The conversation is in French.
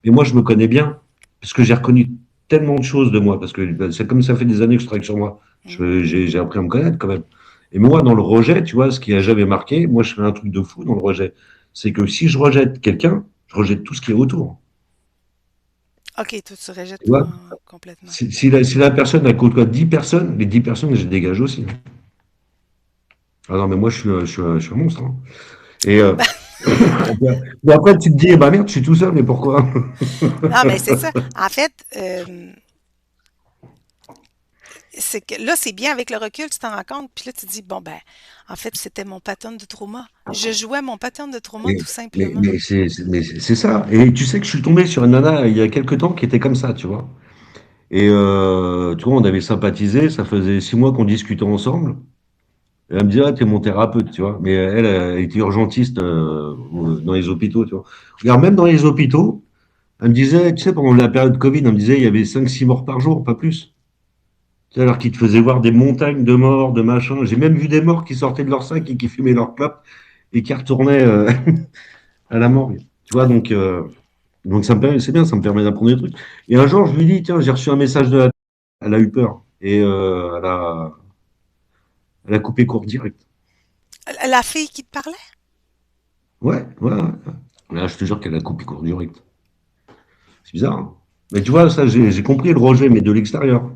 Et moi, je me connais bien, parce que j'ai reconnu tellement de choses de moi, parce que ben, c'est comme ça fait des années que je travaille sur moi. J'ai appris à me connaître quand même. Et moi, dans le rejet, tu vois, ce qui a jamais marqué, moi, je fais un truc de fou dans le rejet. C'est que si je rejette quelqu'un, je rejette tout ce qui est autour. OK, toi, tu rejettes Tu vois, complètement. si la personne a côtoie 10 personnes, les 10 personnes, je les dégage aussi. Ah non, mais moi, je suis un monstre, hein. Et bon, après, tu te dis, bah merde, je suis tout seul, mais pourquoi? Non, mais c'est ça. En fait, c'est que là, c'est bien avec le recul, tu t'en rends compte, puis là, tu te dis, bon, ben, en fait, c'était mon pattern de trauma. Je jouais mon pattern de trauma, Mais, tout mais, simplement. mais c'est ça. Et tu sais que je suis tombé sur une nana il y a quelques temps qui était comme ça, tu vois. Et tu vois, on avait sympathisé, ça faisait 6 mois qu'on discutait ensemble. Et elle me disait, ah, t'es mon thérapeute, tu vois. Mais elle était urgentiste dans les hôpitaux, tu vois. Regarde, même dans les hôpitaux, elle me disait, tu sais, pendant la période Covid, elle me disait, il y avait 5 6 morts par jour, pas plus. Tu sais, alors qu'ils te faisaient voir des montagnes de morts, de machins. J'ai même vu des morts qui sortaient de leur sac et qui fumaient leur clope et qui retournaient à la morgue. Tu vois, donc c'est bien, ça me permet d'apprendre des trucs. Et un jour, je lui dis, tiens, j'ai reçu un message de la... Elle a eu peur. Et elle a coupé court direct. La fille qui te parlait? Ouais, ouais, ouais. Là, je te jure qu'elle a coupé court direct. C'est bizarre, hein. Mais tu vois, ça, j'ai compris le rejet, mais de l'extérieur.